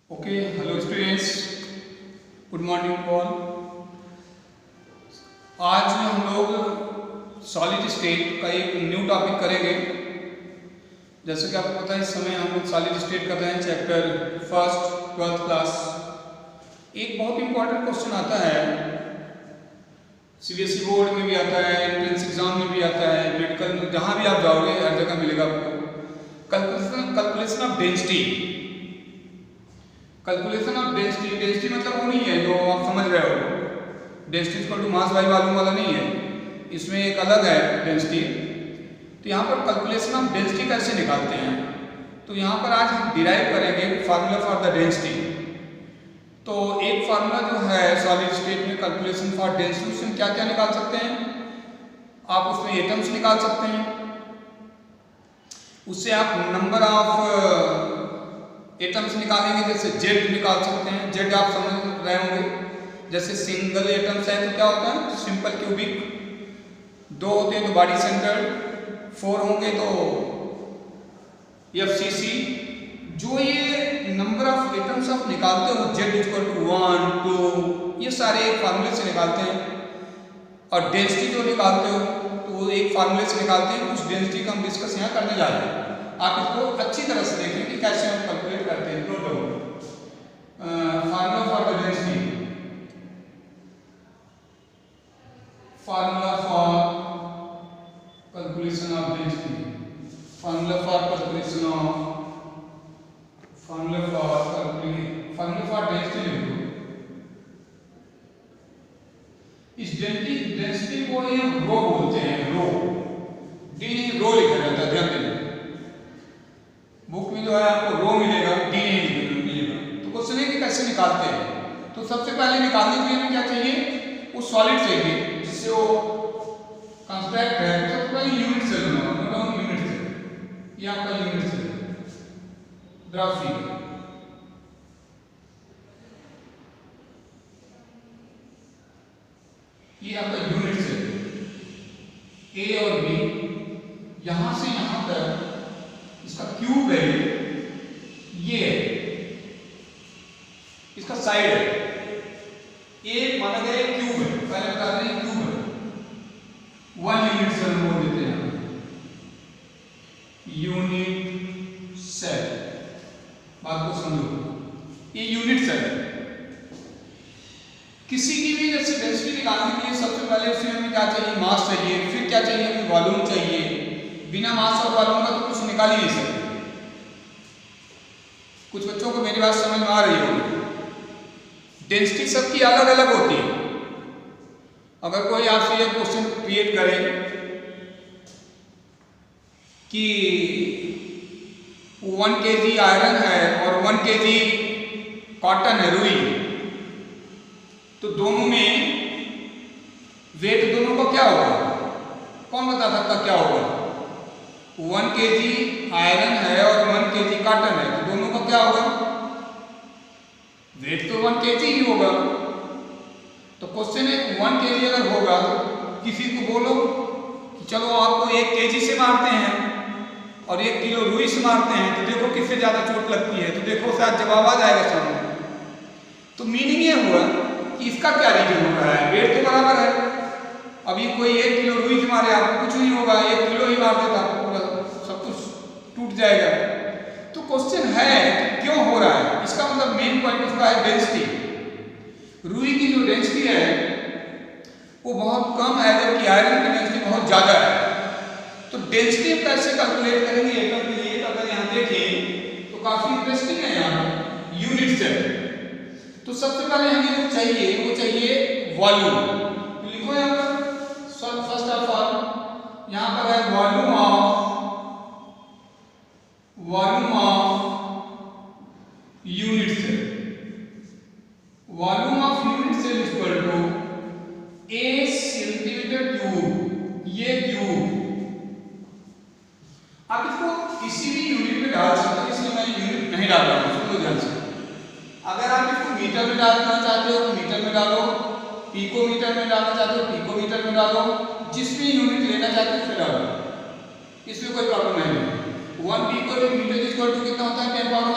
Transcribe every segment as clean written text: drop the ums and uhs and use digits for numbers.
Okay, hello students, good morning all. आज हम लोग सॉलिड स्टेट का एक न्यू टॉपिक करेंगे। जैसे कि आपको पता है, इस समय हम लोग सॉलिड स्टेट कर रहे हैं चैप्टर फर्स्ट 12th क्लास। एक बहुत इंपॉर्टेंट क्वेश्चन आता है, सीबीएसई बोर्ड में भी आता है, एंट्रेंस एग्जाम में भी आता है, मेडिकल में, जहाँ भी आप जाओगे हर जगह मिलेगा आपको। Calculation of density. Calculation of density, density मतलब वो नहीं है जो आप समझ रहे हो, density equal to mass by volume वाला नहीं है, इसमें एक अलग है डेंसिटी। तो यहाँ पर कैलकुलेशन ऑफ डेंसिटी कैसे निकालते हैं, तो यहाँ पर आज हम डिराइव करेंगे फार्मूला फॉर द डेंसिटी। तो एक फार्मूला जो है सॉलिड स्टेट में कैलकुलेशन फॉर डेंसिटी, उसमें क्या क्या निकाल सकते हैं आप, उसमें एटम्स निकाल सकते हैं, उससे आप नंबर ऑफ एटम्स निकालेंगे, जैसे जेड निकाल सकते हैं। जेड आप समझ रहे होंगे, जैसे सिंगल एटम्स है तो क्या होता है, सिंपल क्यूबिक। दो होते हैं तो बॉडी सेंटर्ड, फोर होंगे तो एफसीसी। जो ये नंबर ऑफ एटम्स आप निकालते हो, जेड इक्वल टू 1, 2, ये सारे एक फार्मूले से निकालते हैं। और डेंसिटी जो निकालते हो तो वो एक फार्मूले से निकालते हैं। उस डेंसिटी का हम डिस्कस यहाँ करने जा रहे हैं। आप इसको अच्छी तरह से देखें कि कैसे हम कैलकुलेट करते हैं। Note down formula for the density, formula for calculation of density, formula for calculation of, formula for density लिख दो। इस डेंसिटी को ये रो बोलते हैं, रो, डी रो लिखा जाता है, ध्यान देना। बुक में जो है आपको रो मिलेगा, डी नहीं मिलेगा। तो क्वेश्चन है कि कैसे निकालते हैं। तो सबसे पहले निकालने के लिए हमें क्या चाहिए, वो सॉलिड चाहिए जिससे वो कंस्ट्रक्ट है। तो सबसे पहले यूनिट सेल बनाओ, यूनिट सेल, ये आपका यूनिट सेल ग्राफिक। ये आपका यूनिट सेल ए और बी, यहां से यहां तक इसका क्यूब है, ये इसका साइड है, ए माना गया क्यूब है, पहले बता रहे हैं क्यूब है। 1 यूनिट सेल बोल देते हैं, यूनिट सेल। बात को समझो, ये यूनिट सेल है। किसी की भी जैसे डेंसिटी निकालने के लिए सबसे पहले उसमें हमें क्या चाहिए, मास चाहिए, फिर क्या चाहिए, हमें वॉल्यूम चाहिए। बिना मास और वॉल्यूम का तो कुछ निकाल ही नहीं सकते। कुछ बच्चों को मेरी बात समझ में आ रही होगी। डेंसिटी सबकी अलग अलग होती है। अगर कोई आपसे यह क्वेश्चन क्रिएट करे कि 1 kg आयरन है और 1 kg कॉटन है, रुई, तो दोनों में वेट दोनों का क्या होगा, कौन बता सकता क्या होगा। 1 kg आयरन है और 1 kg कॉटन है, तो दोनों का क्या होगा, वेट तो 1 kg ही होगा। तो क्वेश्चन है 1 kg अगर होगा तो किसी को बोलो कि चलो आपको 1 kg से मारते हैं और 1 किलो रुई से मारते हैं, तो देखो किससे ज्यादा चोट लगती है, तो देखो शायद जवाब आ जाएगा सामने। तो मीनिंग ये हुआ कि इसका क्या रीजन हो रहा है, वेट तो बराबर है। अभी कोई 1 किलो रुई से मारे आपको कुछ नहीं होगा, 1 किलो ही मार देता आपको सब कुछ टूट जाएगा। तो क्वेश्चन है कि क्यों हो रहा है, इसका मतलब मेन पॉइंट उसका है डेंसिटी। रुई की जो डेंसिटी है वो बहुत कम है, जबकि आयरन की डेंसिटी बहुत ज्यादा है। तो डेंसिटी कैसे कैलकुलेट करेंगे एटम के लिए, अगर यहाँ देखें तो काफी इंटरेस्टिंग है। यहाँ यूनिट सेल, तो सबसे पहले हमें जो चाहिए वो चाहिए वॉल्यूम। तो लिखो यहाँ पर फर्स्ट ऑफ ऑल, यहाँ पर है volume of unit cell. Volume of unit cell equal to a centimetre cube, ये क्यूब। आप इसको किसी भी यूनिट में डाल सकते हैं, इसलिए मैं यूनिट नहीं डाल रहा हूँ, सुनो ध्यान से। अगर आप इसको मीटर में डालना चाहते हो तो मीटर में डालो, पिकोमीटर में डालना चाहते हो पिकोमीटर में डालो, जिस भी यूनिट लेना चाहते हो उसमें डालो, इसमें कोई प्रॉब्लम नहीं है। 1 पिको मीटर इक्वल टू कितना होता है, 10 पावर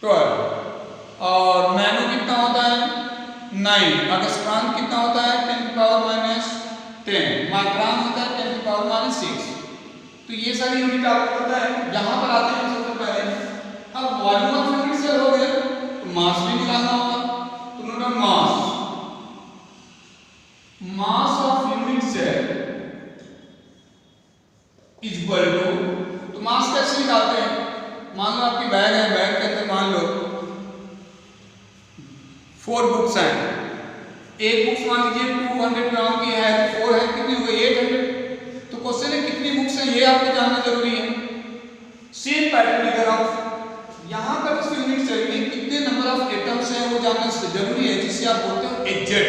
12 और नैनो कितना होता है 9, अगस्ट्रान कितना होता है 10⁻⁻10, माइक्रोन होता है 10⁻⁻6। तो ये सारी यूनिट आपको पता है। यहाँ पर आते हैं सबसे पहले, अब वॉल्यूम ऑफ यूनिट सेल हो गया तो मास भी निकालना होगा। तो note down mass of unit cell is equal to, तो मास कैसे निकालते हैं, मान लो आपकी बैग है, बैग के अंदर मान लो 4 बुक्स हैं, एक बुक्स मान लीजिए 200 ग्राम की है, 4 है कितनी हो गई 800। तो क्वेश्चन है कितनी बुक्स हैं ये आपको जानना जरूरी है। सेम पैटर्न इधर आप यहाँ पर इस यूनिट सेल में कितने नंबर ऑफ एटम्स हैं वो जानना जरूरी है, जिससे आप बोलते हो एजेड,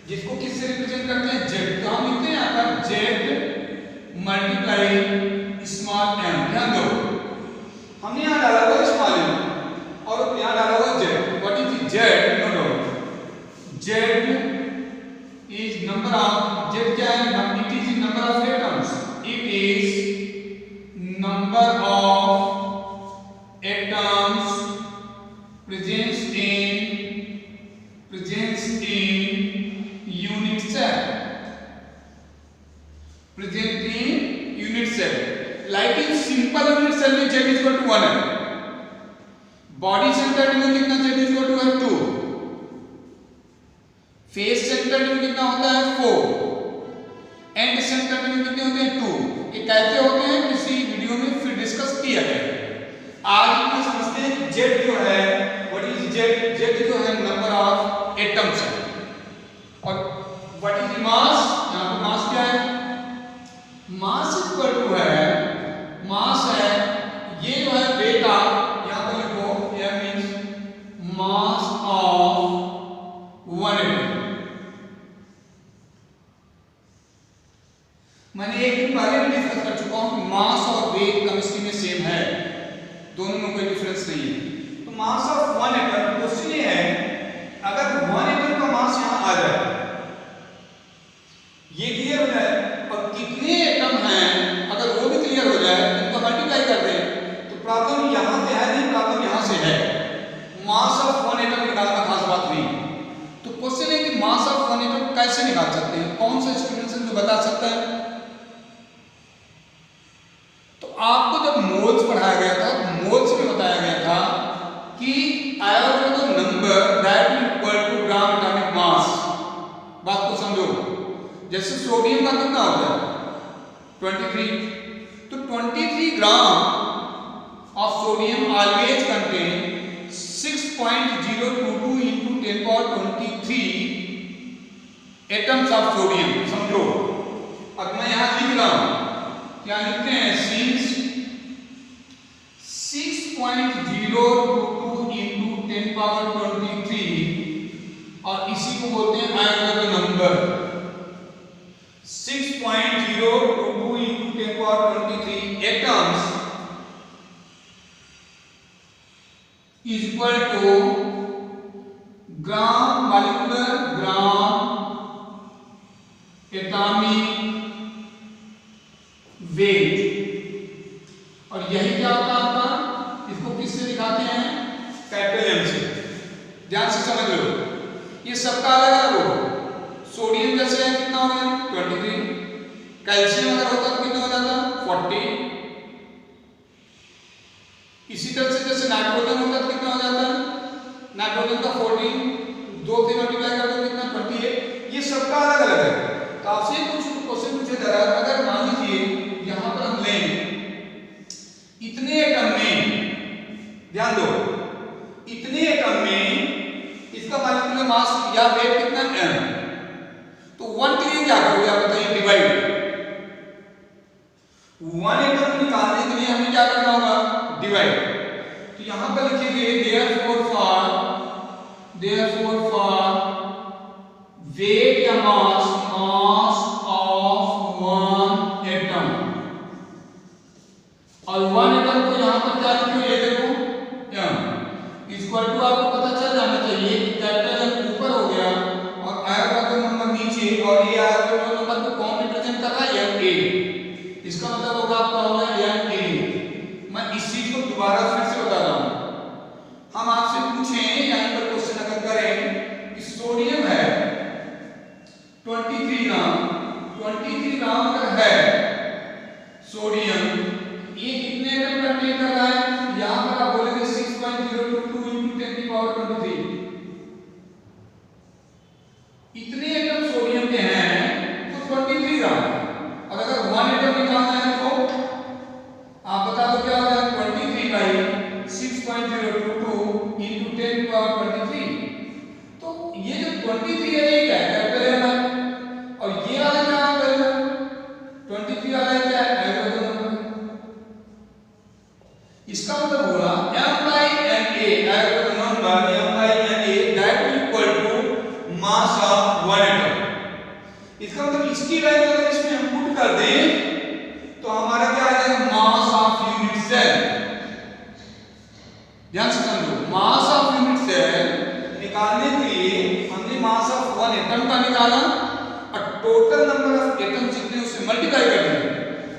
जिसको किससे रिप्रेजेंट करते हैं जेड। तो हम लिखते हैं यहाँ पर जेड मल्टीप्लाई स्मॉल एम। ध्यान दो हमने यहाँ डाला हुआ स्मॉल एम और यहाँ डाला हुआ Z. What is Z, no doubt Z is number of, Z क्या है, it is number of atoms, it is number of atoms present in unit cell, present in unit cell. Like in simple unit cell में z equal to 1 है, body centred में कितना z equal to है 2, face centred में कितना होता है 4, and centred में कितने होते हैं 2। ये कैसे होते हैं किसी वीडियो में फिर डिस्कस किया गया। आज हम समझते हैं कि z जो है, व्हाट इज z, z जो है नंबर ऑफ एटम्स है, और व्हाट इज मास, यहां पर मास क्या है, मास इक्वल टू है, मास है ये जो है वेट ऑफ, यहां पर लिखो यह मींस मास ऑफ 1 एटम। मैंने एक दिन पहले भी डिस्कस कर चुका हूं कि मास और वेट केमिस्ट्री में सेम है, दोनों में कोई डिफरेंस नहीं है। तो मास ऑफ 1 एटम, क्वेश्चन ये है अगर 1 एटम का मास यहां आ जाए, ये क्लियर हो जाए, और कितने एटम हैं अगर वो भी क्लियर हो जाए, इनको मल्टीप्लाई कर दें, तो प्रॉब्लम यहां से है नहीं, प्रॉब्लम यहां से है। मास ऑफ 1 एटम निकालना खास बात नहीं। तो क्वेश्चन है कि मास ऑफ 1 एटम कैसे निकाल सकते हैं, कौन सा स्टूडेंट है जो बता सकता है। तो आपको जब मोल्स पढ़ाया गया था, मोल्स में बताया गया था कि आयोटों number that is equal to gram atomic mass. बात को समझो, जैसे सोडियम का कितना होता है 23, तो 23 gram of sodium always contain 6.022 into 10⁻23 atoms of sodium. समझो, अब मैं यहां लिख रहा हूं, क्या लिखते हैं, सिंस 6.022 into 10⁻23, और इसी को बोलते हैं आयोटो number. 6.022 into 10⁻23 atoms is equal to gram molecular gram atomic weight. और यही क्या होता है आपका, इसको किससे दिखाते हैं, कैपिटल एम से। ध्यान से समझ लो, ये सबका अलग अलग होगा। सोडियम जैसे है कितना हो गया 23, कैल्शियम अगर होता तो कितना हो जाता 40, इसी तरह से जैसे नाइट्रोजन होता तो कितना हो जाता, नाइट्रोजन का 14, 2 से मल्टीप्लाई कर दो कितना 28। ये सबका अलग अलग है। तो आपसे कुछ क्वेश्चन पूछे जा रहा है, अगर मान लीजिए यहां पर हम लें इतने एटम में, ध्यान दो, इतने एटम में इसका मॉलिक्यूलर मास या वेट कितना m, तो 1 के लिए क्या करोगे आप बताइए, डिवाइड। 1 एटम निकालने के लिए हमें क्या करना होगा, डिवाइड। तो यहां पर लिखेंगे therefore for weight या mass of 1 atom, और 1 एटम को यहां पर क्या लिखेंगे, ये देखो m इक्वल टू, आपको पता चल जाना चाहिए कि कैपिटल M ऊपर हो गया और आयोटो नंबर नीचे, और ये आयोटो नंबर को कौन रिप्रेजेंट कर रहा है, a। इसका मतलब होगा आपका होगा a। मैं इस चीज को दोबारा फिर से बता रहा हूं, 6.022 into 10 power 23। तो ये जो 23 है ये क्या है, कैपिटल है ना, और ये वाला क्या नंबर है, 23 वाला क्या है, एल्गोरिथम नंबर। इसका मतलब हुआ m by na algorithm number m by na that will equal to mass of one atom। इसका मतलब इसकी वैल्यू अगर इसमें हम पुट कर दें तो हमारा क्या आ जाएगा, मास ऑफ यूनिट सेल। ध्यान से समझो, मास ऑफ यूनिट सेल निकालने के लिए हमने मास ऑफ वन एटम का निकाला और टोटल नंबर ऑफ एटम जितने उससे मल्टीप्लाई कर दिए।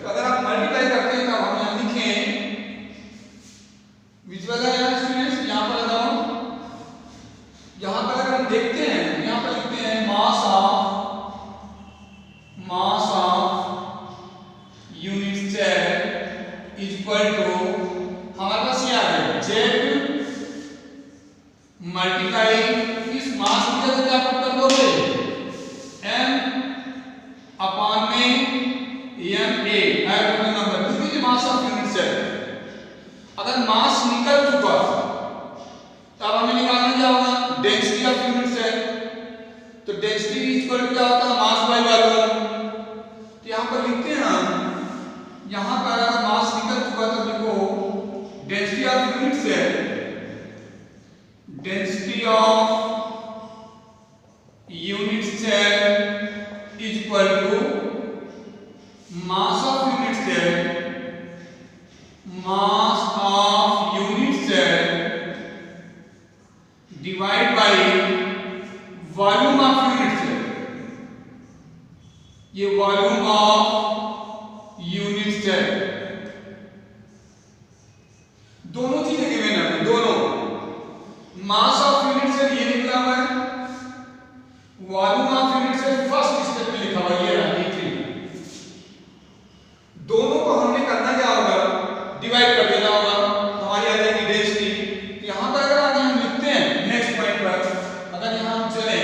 तो अगर आप मल्टीप्लाई करते हैं तो हम यहां लिखें विजुअल है यार स्टूडेंट्स, यहां पर लगाओ, यहां पर अगर हम देखते हैं यहां पर लिखते हैं mass of unit cell is equal to, हमारे पास ये आ गया Z मल्टीप्लाई इस मास की जगह क्या पुट कर दोगे, m अपॉन में ma एल्गोरिथम नंबर, क्योंकि मास ऑफ यूनिट सेल। अगर मास निकल चुका तब हमें निकालना क्या होगा, डेंसिटी ऑफ यूनिट सेल। तो डेंसिटी इक्वल टू क्या होता है, मास बाय वॉल्यूम। तो यहां पर लिखते हैं हम, यहां पर अगर मास निकल चुका तो लिखो density of unit cell, density of unit cell is equal to mass of unit cell, mass of unit cell divide by volume of unit cell. ये वॉल्यूम ऑफ यूनिट सेल, दोनों चीजें गिवन है, दोनों मास ऑफ यूनिट सेल ये निकला हुआ है, volume of unit cell first step में लिखा हुआ है, ये रहा E3। दोनों को हमने करना क्या होगा, डिवाइड कर देना होगा, तो हमारी आ जाएगी डेंसिटी। तो यहां पर अगर आगे हम लिखते हैं नेक्स्ट पॉइंट पर, अगर यहां हम चले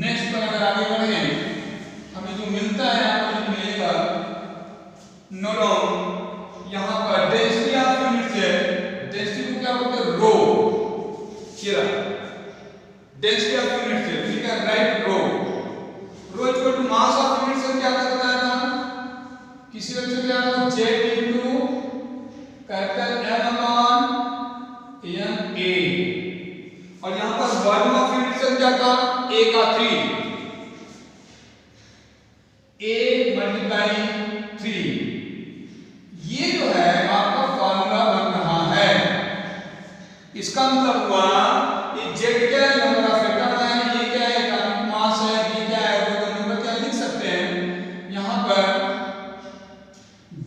नेक्स्ट पर अगर आगे बढ़े हमें जो मिलता है आपको मिलेगा नो यहां पर density of unit cell, density को क्या बोलते हैं, रो। क्या डेंसिटी ऑफ यूनिट सेल, ठीक है, right, rho equal to mass of unit cell क्या करता है ना, किसी वजह से क्या होगा, Z into capital M upon ma। और यहां पर वॉल्यूम ऑफ यूनिट सेल क्या था, A का 3, A मल्टीप्लाई 3। ये जो है आपका फॉर्मूला बन रहा है। इसका मतलब हुआ ये Z क्या है, नंबर ऑफ एटम है, ये क्या है, एटॉमिक मास है, ये क्या है, एटॉमिक नंबर क्या लिख सकते हैं यहां पर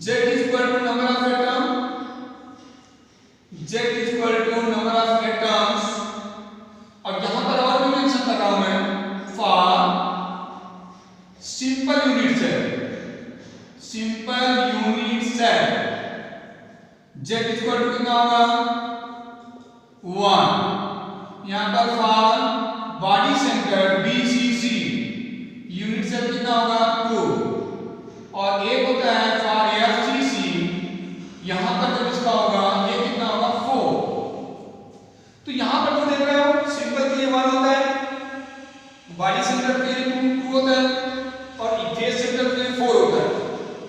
Z is equal to number of atom, Z is equal to number of atoms. और यहां पर और भी मेंशन कर रहा हूं मैं, for simple unit cell, simple unit cell Z equal to कितना होगा, 1। यहां पर for body centre BCC unit cell कितना होगा, 2। और एक होता है फॉर FCC, यहां पर जब इसका होगा ये कितना होगा, 4। तो यहां पर जो देख रहे हो सिंपल के लिए 1 होता है, बॉडी सेंटर के लिए 2 होता है और फेस सेंटर के लिए 4 होता है।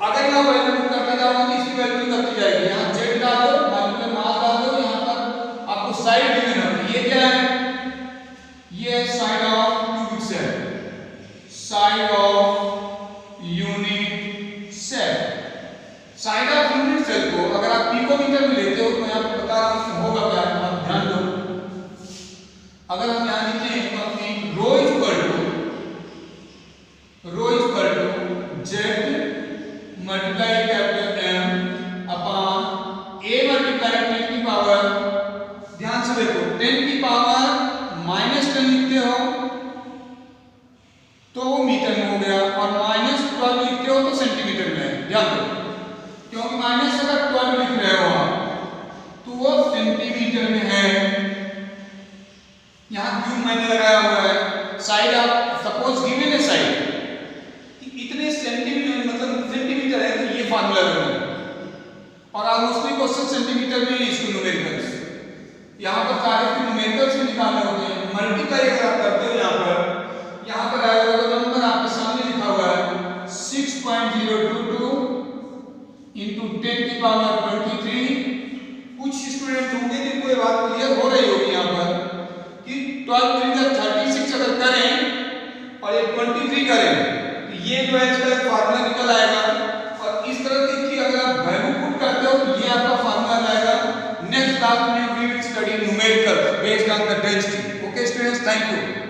अगर यहां वैल्यू करते जाओगे तो इसकी वैल्यू करती जाएगी, यहां Z डाल दो, मालूम है मास डाल दो, यहां पर आपको साइड गिवन है, ये क्या है, ये है side of cubic cell, side of unit cell. Side of unit cell को अगर आप पिकोमीटर में लेते हो तो मैं आपको बता रहा हूं इसमें होगा क्या, आप ध्यान दो। अगर हम यहां लिखें तो अपनी rho equal to Z multiply capital M upon A multiply 10 की पावर, ध्यान से देखो 10 की पावर -10 लिखते हो तो वो मीटर में हो गया, और -12 लिखते हो तो सेंटीमीटर में है। ध्यान दो, क्योंकि माइनस अगर 12 लिख रहे हो आप तो वो सेंटीमीटर में है। यहां क्यूब मैंने लगाया हुआ है, साइड आप सपोज गिवन है साइड इतने सेंटीमीटर मतलब सेंटीमीटर है, तो ये फार्मूला लगाना, और आप उसमें क्वेश्चन सेंटीमीटर में इसको यहाँ पर सारे के न्यूमेरिकल से निकालने होते हैं। मल्टीप्लाई अगर आप करते हो यहाँ पर आएगा तो नंबर आपके सामने लिखा हुआ है 6.022 इंटू 10 की पावर 23। कुछ स्टूडेंट होंगे जिनको ये बात क्लियर हो रही होगी यहाँ पर कि 12 3 36 अगर करें और ये 23 करें तो ये जो है इसका फार्मूला निकल आएगा। और इस तरह की इसकी अगर आप वैल्यू पुट करते हो तो ये आपका फार्मूला आएगा। नेक्स्ट क्लास में we will study numerical based on the density. Okay students, thank you.